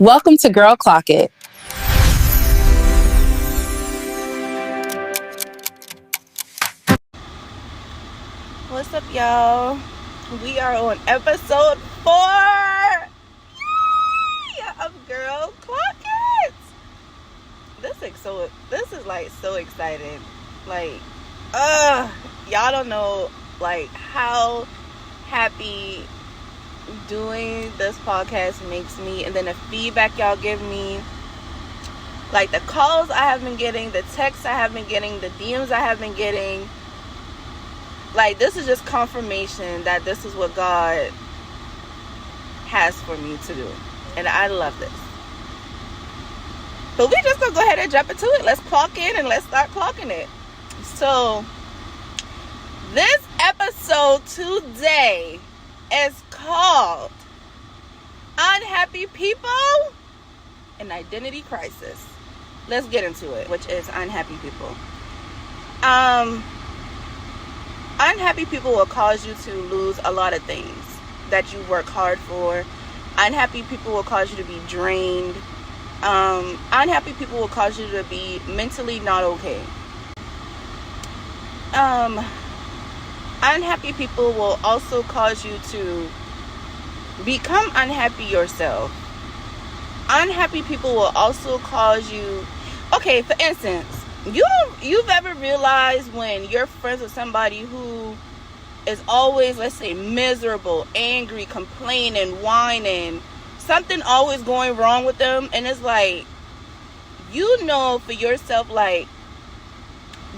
Welcome to Girl Clock It. What's up, y'all? We are on episode 4 of Girl Clock It. This is like so exciting. Like, y'all don't know like how happy doing this podcast makes me, and then the feedback y'all give me, like the calls I have been getting, the texts I have been getting, the DMs I have been getting. Like, this is just confirmation that this is what God has for me to do, and I love this. But we just gonna go ahead and jump into it. Let's clock in and let's start clocking it. So this episode today is called Unhappy People and Identity Crisis. Let's get into it, which is unhappy people. Unhappy people will cause you to lose a lot of things that you work hard for. Unhappy people will cause you to be drained. Unhappy people will cause you to be mentally not okay. Unhappy people will also cause you to become unhappy yourself. Unhappy people will also cause you, okay, for instance, you've ever realized when you're friends with somebody who is always, let's say, miserable, angry, complaining, whining, something always going wrong with them, and it's like, you know for yourself, like,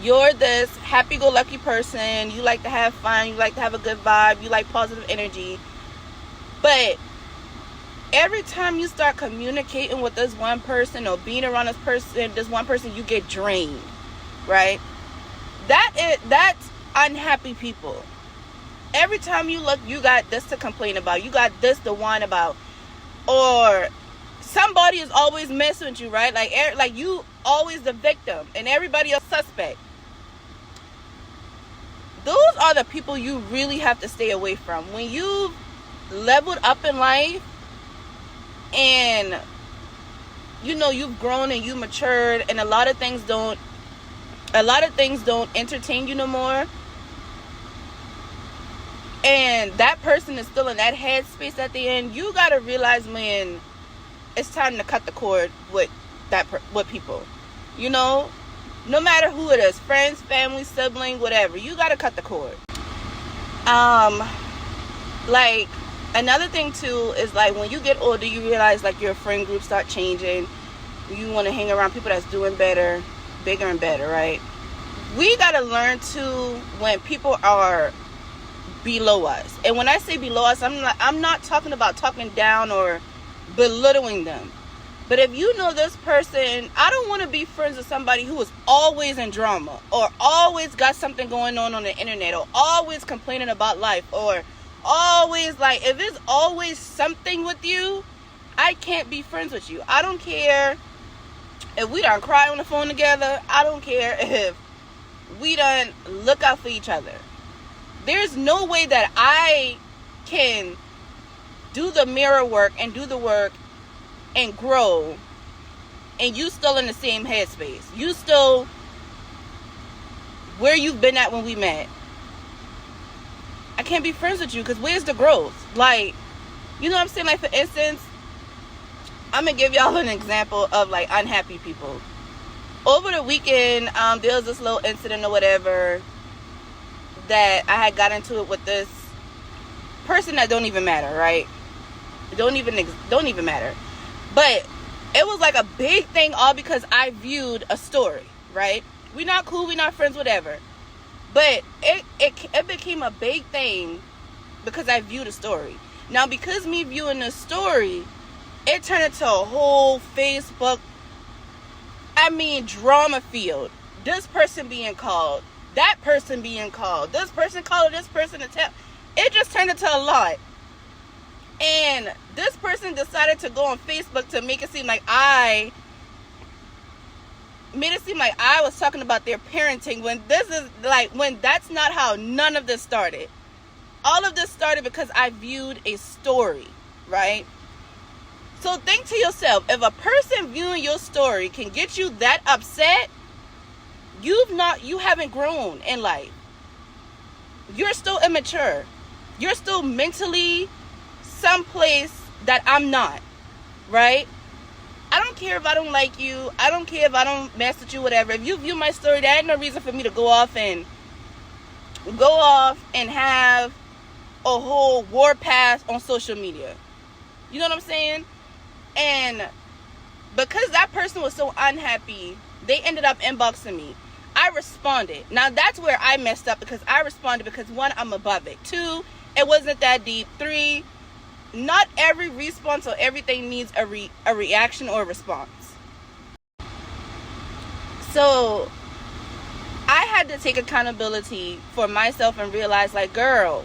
you're this happy-go-lucky person, you like to have fun, you like to have a good vibe, you like positive energy, but every time you start communicating with this one person or being around this one person, you get drained, right? That's unhappy people. Every time you look, you got this to complain about, you got this to whine about, or somebody is always messing with you, right? Like you always the victim and everybody else suspect. Those are the people you really have to stay away from. When you've leveled up in life and you know you've grown and you matured, and a lot of things don't entertain you no more, and that person is still in that headspace at the end, you gotta realize when it's time to cut the cord with people. You know, no matter who it is, friends, family, sibling, whatever, you gotta cut the cord. Like, another thing too is, like, when you get older, you realize like your friend group start changing. You want to hang around people that's doing better, bigger and better, right? We gotta learn to, when people are below us, and when I say below us, I'm not talking about talking down or belittling them. But if you know this person, I don't want to be friends with somebody who is always in drama, or always got something going on the internet, or always complaining about life, or always, like, if it's always something with you, I can't be friends with you. I don't care if we done cry on the phone together. I don't care if we done look out for each other. There's no way that I can do the mirror work and do the work and grow, and you still in the same headspace. You still where you've been at when we met. I can't be friends with you, because where's the growth? Like, you know what I'm saying? Like, for instance, I'm gonna give y'all an example of like unhappy people. Over the weekend, there was this little incident or whatever that I had got into it with this person that don't even matter, right? Don't even matter. But it was like a big thing, all because I viewed a story, right? We not cool, we not friends, whatever. But it became a big thing because I viewed a story. Now, because me viewing the story, it turned into a whole Facebook, drama field. This person being called, that person being called, this person calling this person to tell. It just turned into a lot. And this person decided to go on Facebook to make it seem like I was talking about their parenting, when that's not how none of this started. All of this started because I viewed a story, right? So think to yourself, if a person viewing your story can get you that upset, you haven't grown in life. You're still immature. You're still mentally someplace that I'm not, right? I don't care if I don't like you. I don't care if I don't mess with you, whatever. If you view my story, there ain't no reason for me to go off and have a whole war path on social media. You know what I'm saying? And because that person was so unhappy, they ended up inboxing me. I responded. Now that's where I messed up, because I responded because 1, I'm above it. 2, it wasn't that deep. 3, not every response or everything needs a reaction or a response. So I had to take accountability for myself and realize, like, girl,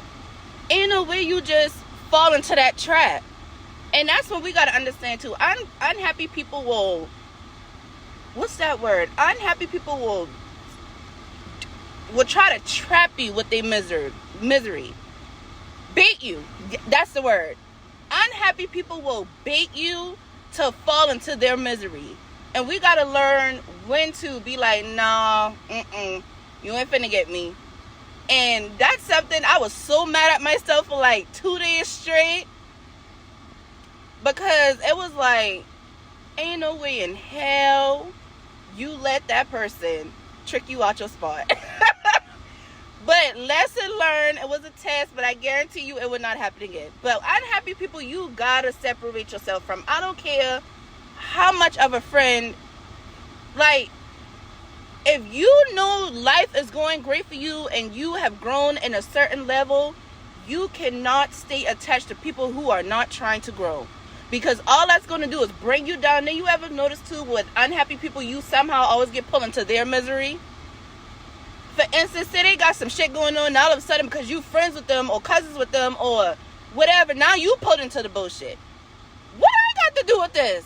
ain't no way you just fall into that trap. And that's what we got to understand too. Unhappy people will, what's that word? Unhappy people will try to trap you with their misery. Bait you. That's the word. Unhappy people will bait you to fall into their misery. And we got to learn when to be like, nah, you ain't finna get me. And that's something I was so mad at myself for like 2 days straight. Because it was like, ain't no way in hell you let that person trick you out your spot. But lesson learned, it was a test, but I guarantee you it would not happen again. But unhappy people, you gotta separate yourself from. I don't care how much of a friend, like, if you know life is going great for you and you have grown in a certain level, you cannot stay attached to people who are not trying to grow. Because all that's going to do is bring you down. Then you ever notice too, with unhappy people, you somehow always get pulled into their misery. For instance, say they got some shit going on, and all of a sudden, because you friends with them or cousins with them or whatever, now you pulled into the bullshit. What I got to do with this?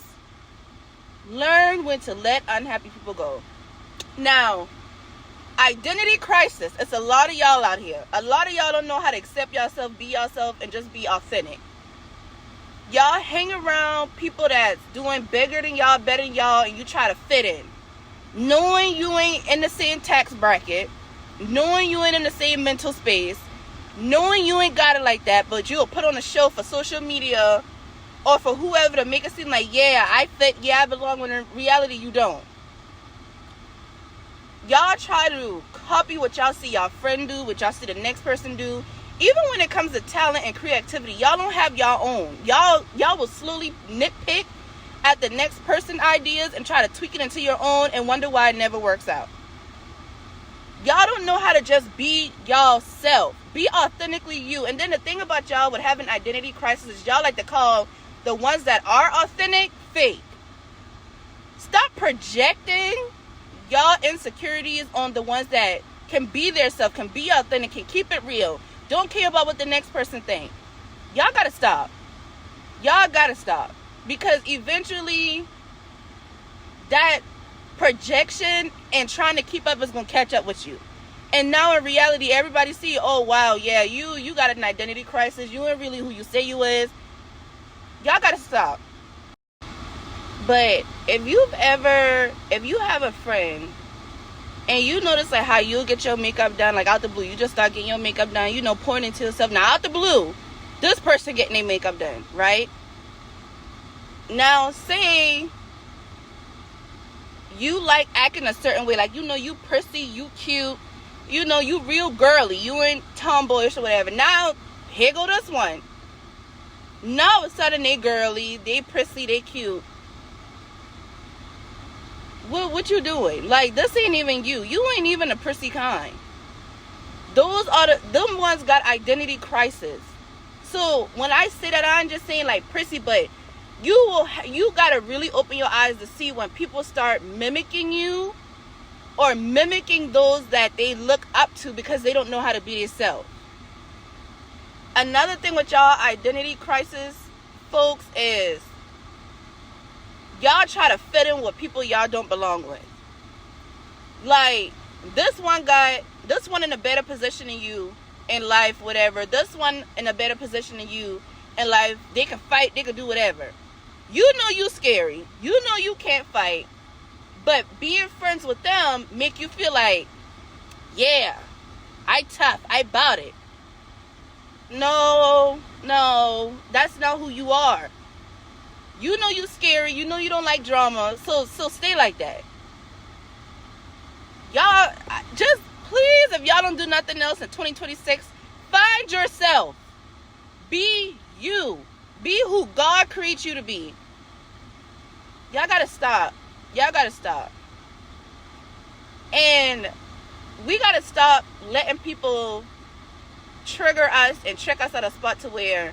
Learn when to let unhappy people go. Now, identity crisis. It's a lot of y'all out here. A lot of y'all don't know how to accept yourself, be yourself, and just be authentic. Y'all hang around people that's doing bigger than y'all, better than y'all, and you try to fit in. Knowing you ain't in the same tax bracket, knowing you ain't in the same mental space, knowing you ain't got it like that, but you'll put on a show for social media or for whoever to make it seem like, yeah, I fit, yeah, I belong, when in reality you don't. Y'all try to copy what y'all see y'all friend do, what y'all see the next person do. Even when it comes to talent and creativity, y'all don't have y'all own. Y'all will slowly nitpick at the next person ideas and try to tweak it into your own and wonder why it never works out. Y'all don't know how to just be y'all self. Be authentically you. And then the thing about y'all with having identity crisis is y'all like to call the ones that are authentic fake. Stop projecting y'all insecurities on the ones that can be their self, can be authentic, can keep it real. Don't care about what the next person think. Y'all gotta stop. Y'all gotta stop. Because eventually that projection and trying to keep up is gonna catch up with you. And now in reality, everybody see, oh wow, yeah, you got an identity crisis. You ain't really who you say you is. Y'all gotta stop. But if you have a friend and you notice like how you get your makeup done, like out the blue, you just start getting your makeup done, you know, pouring into yourself. Now out the blue, this person getting their makeup done, right? Now say you like acting a certain way, like, you know, you prissy, you cute, you know, you real girly, you ain't tomboyish or whatever. Now here go this one. Now all of a sudden they girly, they prissy, they cute. What you doing? Like, this ain't even you. You ain't even a prissy kind. Those are them ones got identity crisis. So when I say that, I'm just saying like prissy, but you gotta really open your eyes to see when people start mimicking you or mimicking those that they look up to because they don't know how to be themselves. Another thing with y'all identity crisis folks is y'all try to fit in with people y'all don't belong with. Like, this one in a better position than you in life, whatever. This one in a better position than you in life. They can fight, they can do whatever. You know you scary. You know you can't fight. But being friends with them make you feel like, yeah, I tough. I bout it. No, that's not who you are. You know you scary. You know you don't like drama. So stay like that. Y'all, just please, if y'all don't do nothing else in 2026, find yourself. Be you. Be who God creates you to be. Y'all gotta stop. And we gotta stop letting people trigger us and trick us at a spot to where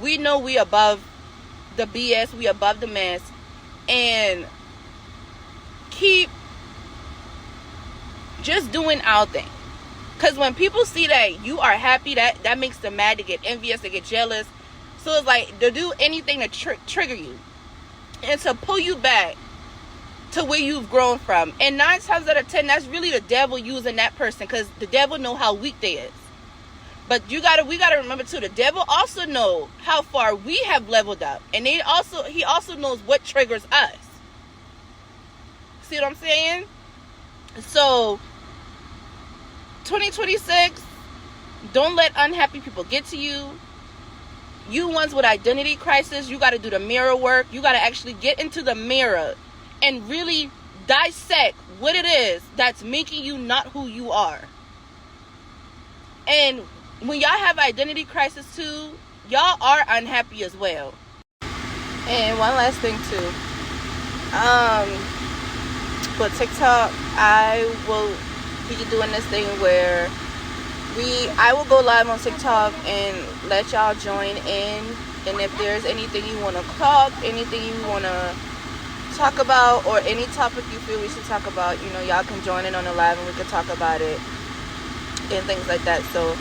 we know we above the BS, we above the mess, and keep just doing our thing. Because when people see that you are happy, that makes them mad. They get envious, they get jealous. So it's like they'll do anything to trigger you and to pull you back to where you've grown from. And 9 times out of 10, that's really the devil using that person, because the devil know how weak they is. But we gotta remember too, the devil also know how far we have leveled up, and he also knows what triggers us. See what I'm saying? So 2026, don't let unhappy people get to you. You ones with identity crisis, you got to do the mirror work. You got to actually get into the mirror and really dissect what it is that's making you not who you are. And when y'all have identity crisis too, y'all are unhappy as well. And one last thing too. For TikTok, I will be doing this thing where I will go live on TikTok and let y'all join in. And if there's anything you want to talk, anything you want to talk about, or any topic you feel we should talk about, y'all can join in on the live and we can talk about it and things like that. So,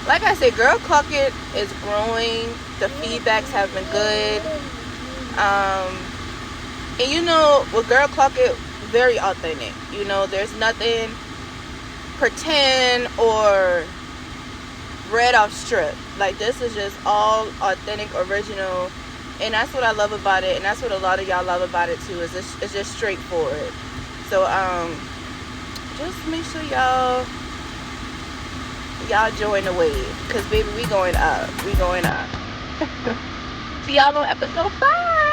like I said, Girl Clock It is growing. The feedbacks have been good. And with Girl Clock It, very authentic. There's nothing pretend or read off strip. Like, this is just all authentic, original, and that's what I love about it, and that's what a lot of y'all love about it too. Is it's just straightforward. So just make sure y'all join the wave, because baby, we going up. See y'all on episode 5.